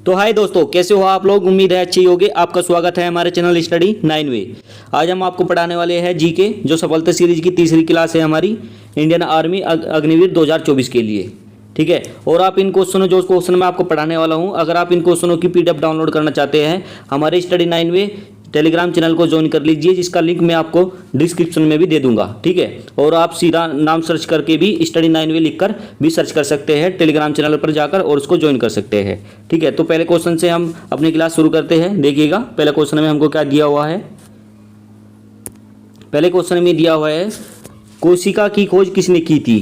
तो हाय दोस्तों, कैसे हो आप लोग। उम्मीद है अच्छी होगी। आपका स्वागत है हमारे चैनल स्टडी 9 वे। आज हम आपको पढ़ाने वाले हैं जीके, जो सफलता सीरीज की तीसरी क्लास है हमारी इंडियन आर्मी अग्निवीर 2024 के लिए। ठीक है, और आप इन क्वेश्चनों जो क्वेश्चन मैं आपको पढ़ाने वाला हूं, अगर आप इन क्वेश्चनों की पीडीएफ डाउनलोड करना चाहते हैं, हमारे स्टडी 9 वे टेलीग्राम चैनल को ज्वाइन कर लीजिए, जिसका लिंक मैं आपको डिस्क्रिप्शन में भी दे दूंगा। ठीक है, और आप सीधा नाम सर्च करके भी स्टडी 9 वे लिखकर भी सर्च कर सकते हैं टेलीग्राम चैनल पर जाकर, और उसको ज्वाइन कर सकते हैं। ठीक है, तो पहले क्वेश्चन से हम अपनी क्लास शुरू करते हैं। देखिएगा, पहले क्वेश्चन में हमको क्या दिया हुआ है। पहले क्वेश्चन में दिया हुआ है, कोशिका की खोज किसने की थी,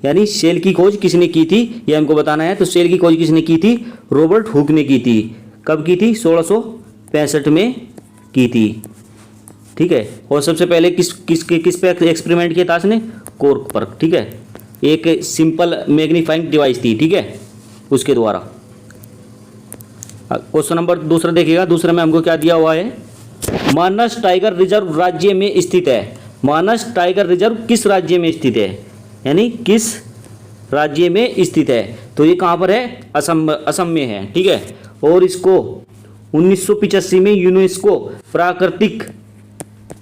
यानी सेल की खोज किसने की थी, यह हमको बताना है। तो सेल की खोज किसने की थी? रॉबर्ट हुक ने की थी। कब की थी? 1665 में की थी। ठीक है, और सबसे पहले किस पे एक्सपेरिमेंट किया था इसने? कॉर्क पर। ठीक है, एक सिंपल मैग्नीफाइंग डिवाइस थी। ठीक है, उसके द्वारा। क्वेश्चन नंबर दूसरा देखिएगा। दूसरे में हमको क्या दिया हुआ है, मानस टाइगर रिजर्व राज्य में स्थित है। मानस टाइगर रिजर्व किस राज्य में स्थित है, यानी किस राज्य में स्थित है? तो ये कहाँ पर है? असम में है। ठीक है, और इसको 1985 में यूनेस्को प्राकृतिक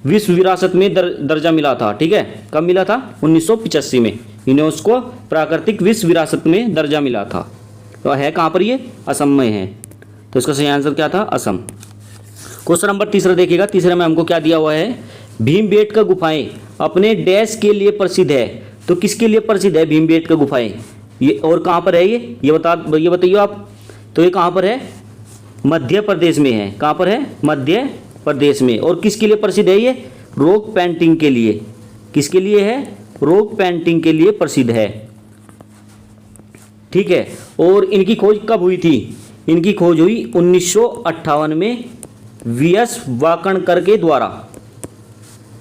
विश्व विरासत में दर्जा मिला था। ठीक है, कब मिला था? 1985 में यूनेस्को प्राकृतिक विश्व विरासत में दर्जा मिला था। तो है कहाँ पर? ये असम में है। तो इसका सही आंसर क्या था? असम। क्वेश्चन नंबर तीसरा देखिएगा। तीसरे में हमको क्या दिया हुआ है, भीमबेटका गुफाएं अपने डैश के लिए प्रसिद्ध है। तो किसके लिए प्रसिद्ध है भीमबेटका गुफाएं? ये और कहाँ पर है ये बताइए आप। तो ये कहाँ पर है? मध्य प्रदेश में है। कहाँ पर है? मध्य प्रदेश में। और किसके लिए प्रसिद्ध है ये? रॉक पेंटिंग के लिए। किसके लिए है? रॉक पेंटिंग के लिए प्रसिद्ध है। ठीक है, और इनकी खोज कब हुई थी? इनकी खोज हुई 1958 में वीएस वाकणकर के द्वारा।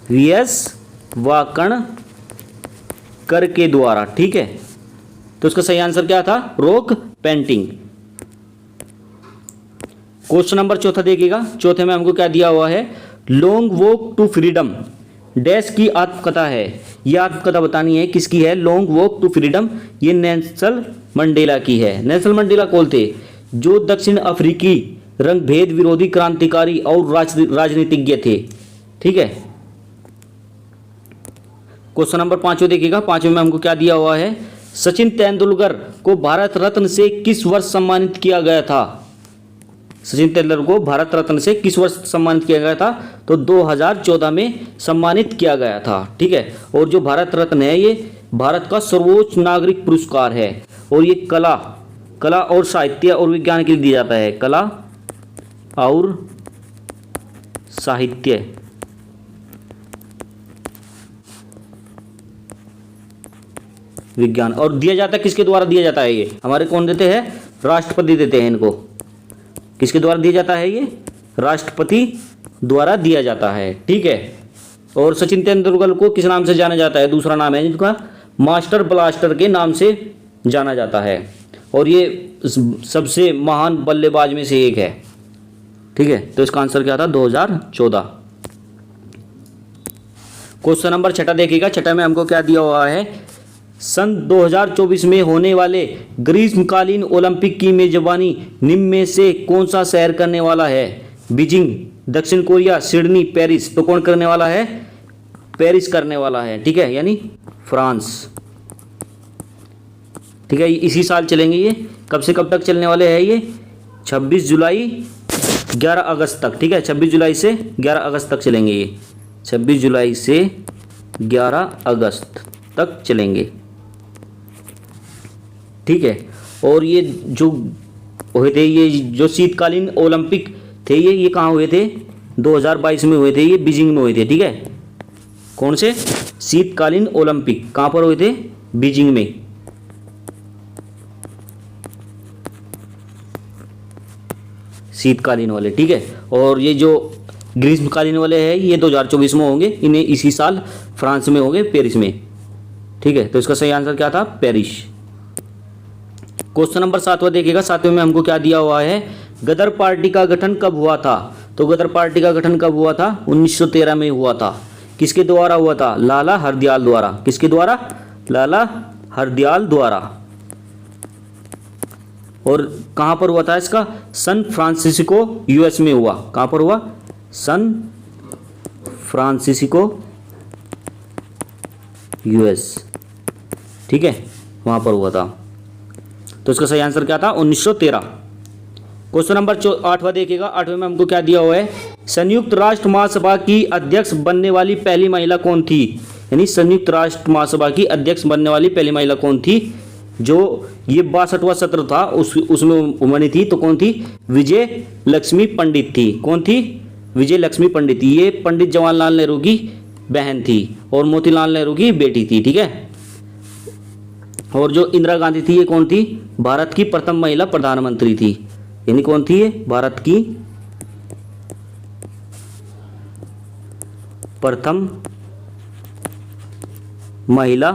वीएस वाकणकर के द्वारा। ठीक है, तो इसका सही आंसर क्या था? Rock painting. क्वेश्चन नंबर चौथा देखिएगा। चौथे में हमको क्या दिया हुआ है, long walk to freedom dash की आत्मकथा है। यह आत्मकथा बतानी है किसकी है? लॉन्ग वॉक टू फ्रीडम ये नेल्सन मंडेला की है। नेल्सन मंडेला कौन थे? जो दक्षिण अफ्रीकी रंगभेद विरोधी क्रांतिकारी और राजनीतिज्ञ थे। ठीक है, क्वेश्चन नंबर 5 देखिएगा। 5 में हमको क्या दिया हुआ है, सचिन तेंदुलकर को भारत रत्न से किस वर्ष सम्मानित किया गया था? सचिन तेंदुलकर को भारत रत्न से किस वर्ष सम्मानित किया गया था? तो 2014 में सम्मानित किया गया था। ठीक है, और जो भारत रत्न है ये भारत का सर्वोच्च नागरिक पुरस्कार है, और ये कला और साहित्य और विज्ञान के लिए दिया जाता है। कला और साहित्य विज्ञान, और दिया जाता है किसके द्वारा दिया जाता है? ये हमारे कौन देते हैं? राष्ट्रपति देते हैं इनको। किसके द्वारा दिया जाता है? ये राष्ट्रपति द्वारा दिया जाता है। ठीक है, और सचिन तेंदुलकर को किस नाम से जाना जाता है? दूसरा नाम है जिनका मास्टर ब्लास्टर के नाम से जाना जाता है, और ये सबसे महान बल्लेबाज में से एक है। ठीक है, तो इसका आंसर क्या था? 2014। क्वेश्चन नंबर 6 देखिएगा। 6 में हमको क्या दिया हुआ है, सन 2024 में होने वाले ग्रीष्मकालीन ओलंपिक की मेजबानी निम्न में से कौन सा शहर करने वाला है? बीजिंग, दक्षिण कोरिया, सिडनी, पेरिस। तो कौन करने वाला है? पेरिस करने वाला है। ठीक है, यानी फ्रांस। ठीक है, इसी साल चलेंगे ये। कब से कब तक चलने वाले हैं ये? 26 जुलाई 11 अगस्त तक। ठीक है, 26 जुलाई से 11 अगस्त तक चलेंगे ये। 26 जुलाई से 11 अगस्त तक चलेंगे। ठीक है, और ये जो हुए थे, ये जो शीतकालीन ओलंपिक थे, ये कहाँ हुए थे? 2022 में हुए थे, ये बीजिंग में हुए थे। ठीक है, कौन से शीतकालीन ओलंपिक कहाँ पर हुए थे? बीजिंग में। शीतकालीन वाले। ठीक है, और ये जो ग्रीष्मकालीन वाले हैं ये 2024 में होंगे, इन्हें इसी साल फ्रांस में होंगे, पेरिस में। ठीक है, तो इसका सही आंसर क्या था? पेरिस। क्वेश्चन नंबर 7 देखिएगा। 7 में हमको क्या दिया हुआ है, गदर पार्टी का गठन कब हुआ था? तो गदर पार्टी का गठन कब हुआ था? 1913 में हुआ था। किसके द्वारा हुआ था? लाला हरदयाल द्वारा। किसके द्वारा? लाला हरदयाल द्वारा। और कहाँ पर हुआ था इसका? सन फ्रांसिस्को यूएस में हुआ। कहाँ पर हुआ? सन फ्रांसिस्को यूएस, ठीक है, वहाँ पर हुआ था। तो इसका सही आंसर क्या था? 1913। क्वेश्चन नंबर 8वां देखिएगा। 8वें में हमको क्या दिया हुआ है? संयुक्त राष्ट्र महासभा की अध्यक्ष बनने वाली पहली महिला कौन थी? यानी संयुक्त राष्ट्र महासभा की अध्यक्ष बनने वाली पहली महिला कौन थी? जो ये 62वां सत्र था उसमें बनी थी, तो कौन थी? विजय लक्ष्मी पंडित थी। कौन थी? विजय लक्ष्मी पंडित। ये पंडित जवाहरलाल नेहरू की बहन थी और मोतीलाल नेहरू की बेटी थी, ठीक है। और जो इंदिरा गांधी थी, ये कौन थी? भारत की प्रथम महिला प्रधानमंत्री थी। यानी कौन थी ये? भारत की प्रथम महिला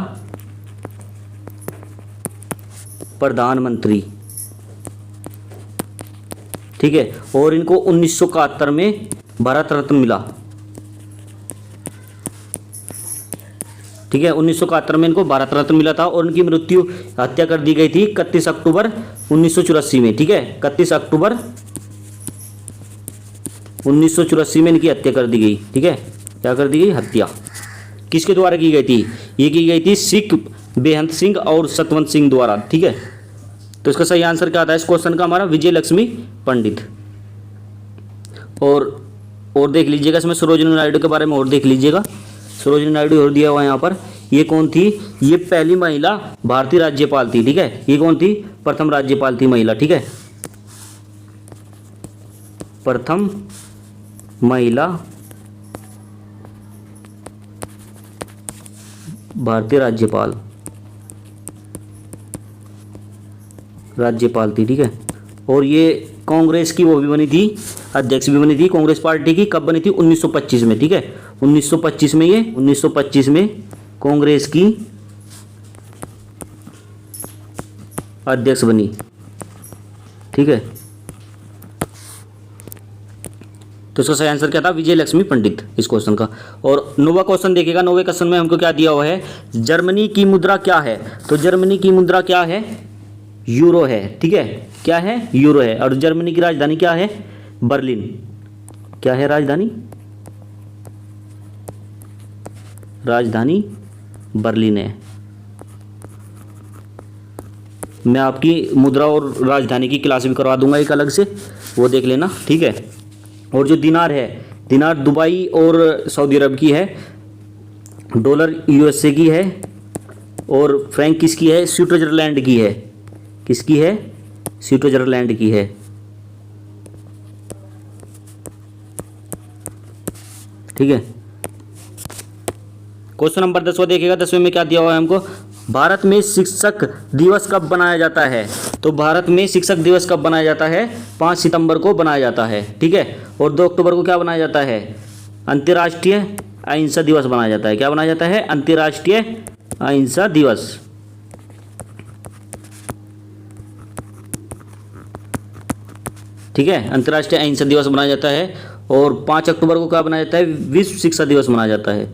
प्रधानमंत्री, ठीक है। और इनको 1971 में भारत रत्न मिला, ठीक है। 1971 में इनको भारत रत्न मिला था और उनकी मृत्यु, हत्या कर दी गई थी 31 अक्टूबर 1984 में, ठीक है। 31 अक्टूबर 1984 में इनकी हत्या कर दी गई, ठीक है। क्या कर दी गई? हत्या। किसके द्वारा की गई थी? ये की गई थी सिख बेहंत सिंह और सतवंत सिंह द्वारा, ठीक है। तो इसका सही आंसर क्या आता है इस क्वेश्चन का? हमारा विजय लक्ष्मी पंडित। और देख लीजिएगा इसमें सरोजिनी नायडू के बारे में और देख लीजिएगा। सरोजिनी नायडू और दिया हुआ है यहाँ पर। ये कौन थी? ये पहली महिला भारतीय राज्यपाल थी, ठीक है। ये कौन थी? प्रथम राज्यपाल थी महिला, ठीक है। प्रथम महिला भारतीय राज्यपाल थी, ठीक है। और ये कांग्रेस की वो भी बनी थी, अध्यक्ष भी बनी थी कांग्रेस पार्टी की। कब बनी थी? 1925 में, ठीक है। 1925 में, ये 1925 में कांग्रेस की अध्यक्ष बनी, ठीक है। तो इसका सही आंसर क्या था? विजय लक्ष्मी पंडित, इस क्वेश्चन का। और 9वां क्वेश्चन देखिएगा। 9वें क्वेश्चन में हमको क्या दिया हुआ है? जर्मनी की मुद्रा क्या है? तो जर्मनी की मुद्रा क्या है? यूरो है, ठीक है। क्या है? यूरो है। और जर्मनी की राजधानी क्या है? बर्लिन। क्या है राजधानी? राजधानी बर्लिन है। मैं आपकी मुद्रा और राजधानी की क्लास भी करवा दूंगा एक अलग से, वो देख लेना, ठीक है। और जो दिनार है, दिनार दुबई और सऊदी अरब की है। डॉलर यूएसए की है। और फ्रैंक किसकी है? स्विट्जरलैंड की है। किसकी है? स्विट्जरलैंड की है, ठीक है। क्वेश्चन नंबर 10वां देखिएगा। 10वें में क्या दिया हुआ है हमको? भारत में शिक्षक दिवस कब बनाया जाता है? तो भारत में शिक्षक दिवस कब बनाया जाता है? 5 सितंबर को बनाया जाता है, ठीक है। और 2 अक्टूबर को क्या बनाया जाता है? अंतर्राष्ट्रीय अहिंसा दिवस बनाया जाता है। क्या बनाया जाता है? अंतर्राष्ट्रीय अहिंसा दिवस, ठीक है। अंतर्राष्ट्रीय अहिंसा दिवस मनाया जाता है। और 5 अक्टूबर को क्या मनाया जाता है? विश्व शिक्षा दिवस मनाया जाता है।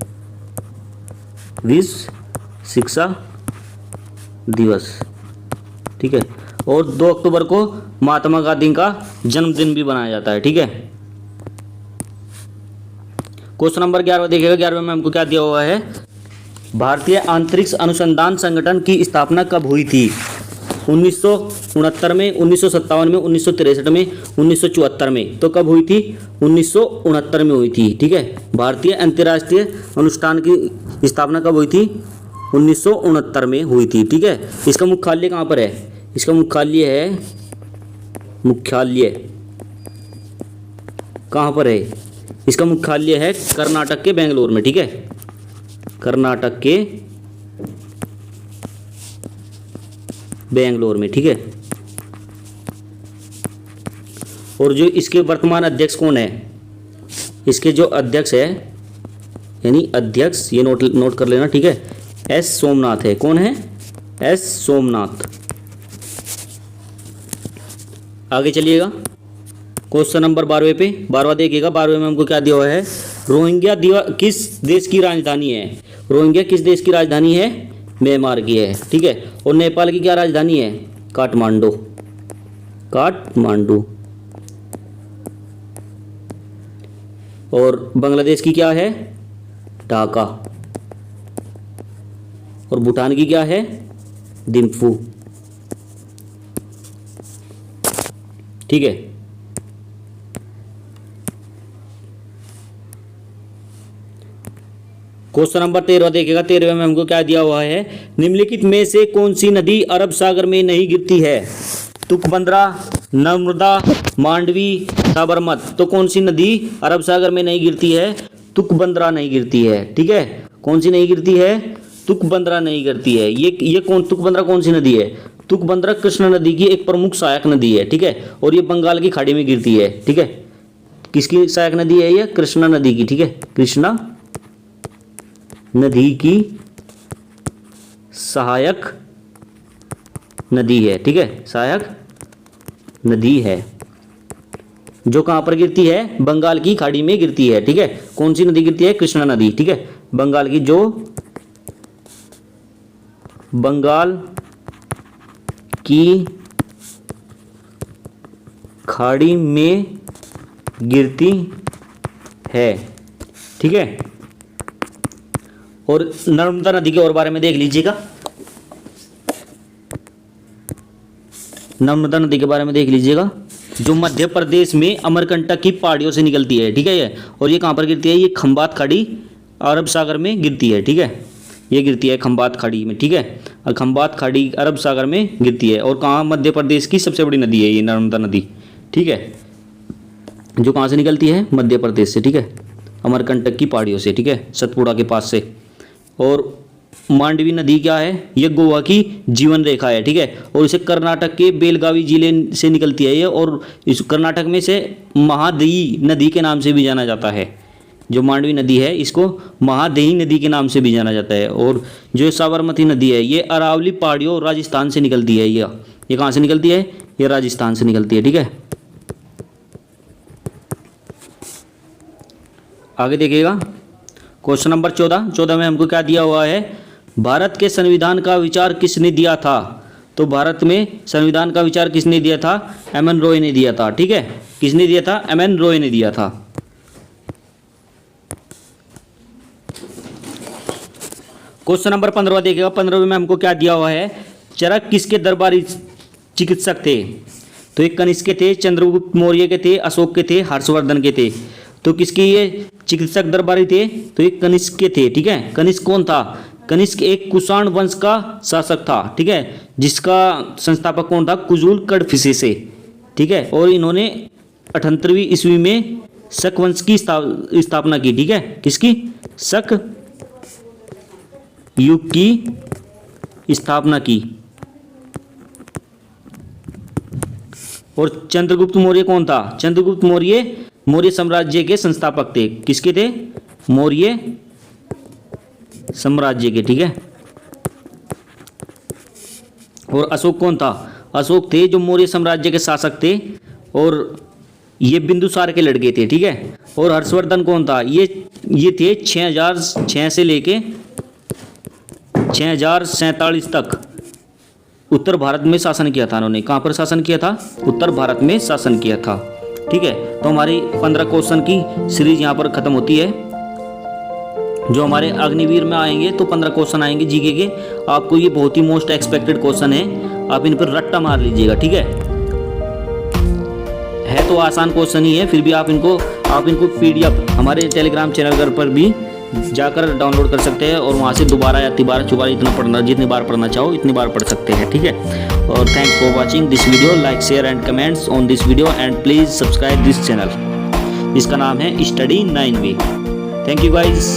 विश्व शिक्षा दिवस, ठीक है। और 2 अक्टूबर को महात्मा गांधी का जन्मदिन भी मनाया जाता है, ठीक है। क्वेश्चन नंबर 11 देखिएगा। 11वें में हमको क्या दिया हुआ है? भारतीय अंतरिक्ष अनुसंधान संगठन की स्थापना कब हुई थी? 1969 में, 1957 में, 1963 में, 1974 में। तो कब हुई थी? 1969 में हुई थी, ठीक है। भारतीय अंतर्राष्ट्रीय अनुष्ठान की स्थापना कब हुई थी? 1969 में हुई थी, ठीक है। इसका मुख्यालय कहाँ पर है? इसका मुख्यालय है, मुख्यालय कहाँ पर है? इसका मुख्यालय है कर्नाटक के बेंगलोर में, ठीक है। कर्नाटक के बेंगलोर में, ठीक है। और जो इसके वर्तमान अध्यक्ष कौन है? इसके जो अध्यक्ष है, यानी अध्यक्ष, ये नोट कर लेना, ठीक है। एस सोमनाथ है। कौन है? एस सोमनाथ। आगे चलिएगा क्वेश्चन नंबर 12वें पे। 12वां देखिएगा। 12वें में हमको क्या दिया हुआ है? रोहिंग्या दिवस किस देश की राजधानी है? रोहिंग्या किस देश की राजधानी है? म्यांमार की है, ठीक है। और नेपाल की क्या राजधानी है? काठमांडू, काठमांडू। और बांग्लादेश की क्या है? ढाका। और भूटान की क्या है? थिम्पू। ठीक है। क्वेश्चन नंबर 13 देखिएगा। 13वें में हमको क्या दिया हुआ है? निम्नलिखित में से कौन सी नदी अरब सागर में नहीं गिरती है? तुंगभद्रा, नर्मदा, मांडवी, साबरमती। तो कौन सी नदी अरब सागर में नहीं गिरती है? तुंगभद्रा नहीं गिरती है। ठीक है, कौन सी नहीं गिरती है? तुंगभद्रा नहीं गिरती है। ये तुंगभद्रा कौन सी नदी है? तुंगभद्रा कृष्णा नदी की एक प्रमुख सहायक नदी है। ठीक है, और ये बंगाल की खाड़ी में गिरती है। ठीक है, किसकी सहायक नदी है ये? कृष्णा नदी की। ठीक है, कृष्णा नदी की सहायक नदी है। ठीक है, सहायक नदी है जो कहां पर गिरती है? बंगाल की खाड़ी में गिरती है। ठीक है, कौन सी नदी गिरती है? कृष्णा नदी। ठीक है, बंगाल की, जो बंगाल की खाड़ी में गिरती है। ठीक है, और नर्मदा नदी के और बारे में देख लीजिएगा। नर्मदा नदी के बारे में देख लीजिएगा, जो मध्य प्रदेश में अमरकंटक की पहाड़ियों से निकलती है। ठीक है, ये और ये कहाँ पर गिरती है? ये खंबात खाड़ी अरब सागर में गिरती है। ठीक है, ये गिरती है खंबात खाड़ी में। ठीक है, और खंबात खाड़ी अरब सागर में गिरती है। और कहाँ? मध्य प्रदेश की सबसे बड़ी नदी है ये नर्मदा नदी। ठीक है, जो कहाँ से निकलती है? मध्य प्रदेश से। ठीक है, अमरकंटक की पहाड़ियों से। ठीक है, सतपुड़ा के पास से। और मांडवी नदी क्या है? ये गोवा की जीवन रेखा है। ठीक है, और इसे कर्नाटक के बेलगावी जिले से निकलती है ये, और इस कर्नाटक में से महादयी नदी के नाम से भी जाना जाता है। जो मांडवी नदी है इसको महादयी नदी के नाम से भी जाना जाता है। और जो साबरमती नदी है ये अरावली पहाड़ियों राजस्थान से निकलती है। ये कहाँ से निकलती है? ये राजस्थान से निकलती है। ठीक है, आगे देखिएगा। क्वेश्चन नंबर 14 में हमको क्या दिया हुआ है? भारत के संविधान का विचार किसने दिया था? तो भारत में संविधान का विचार किसने दिया था? एम.एन. रॉय ने दिया था। ठीक है, किसने दिया था? एम.एन. रॉय ने दिया था। क्वेश्चन नंबर 15 देखिएगा। 15 में हमको क्या दिया हुआ है? चरक किसके दरबारी चिकित्सक थे? तो एक कनिष्क के थे, चंद्रगुप्त मौर्य के थे, अशोक के थे, हर्षवर्धन के थे। तो किसके ये चिकित्सक दरबारी थे? तो ये कनिष्क के थे। ठीक है, कनिष्क कौन था? कनिष्क एक कुषाण वंश का शासक था। ठीक है, जिसका संस्थापक कौन था? कुजूल कड़फिसे। ठीक है, और इन्होंने 78वीं ईस्वी में शक वंश की स्थापना की। ठीक है, किसकी? शक युग की स्थापना की। और चंद्रगुप्त मौर्य कौन था? चंद्रगुप्त मौर्य मौर्य साम्राज्य के संस्थापक थे। किसके थे? मौर्य साम्राज्य के। ठीक है, और अशोक कौन था? अशोक थे जो मौर्य साम्राज्य के शासक थे, और ये बिंदुसार के लड़के थे। ठीक है, और हर्षवर्धन कौन था? ये थे 6006 से लेके 6047 तक उत्तर भारत में शासन किया था इन्होंने। कहाँ पर शासन किया था? उत्तर भारत में शासन किया था। ठीक है, तो हमारी 15 क्वेश्चन की सीरीज यहाँ पर खत्म होती है। जो हमारे अग्निवीर में आएंगे तो 15 क्वेश्चन आएंगे जीके के। आपको ये बहुत ही मोस्ट एक्सपेक्टेड क्वेश्चन है, आप इन पर रट्टा मार लीजिएगा। ठीक है तो आसान क्वेश्चन ही है, फिर भी आप इनको PDF हमारे टेलीग्राम चैनल पर भी जाकर डाउनलोड कर सकते हैं, और वहाँ से दोबारा या तिबारा चुबारा जितनी बार पढ़ना चाहो इतनी बार पढ़ सकते हैं। ठीक है, और thanks for watching this video. Like, share and comments on this video and please subscribe this channel जिसका नाम है study 9 way. Thank you guys.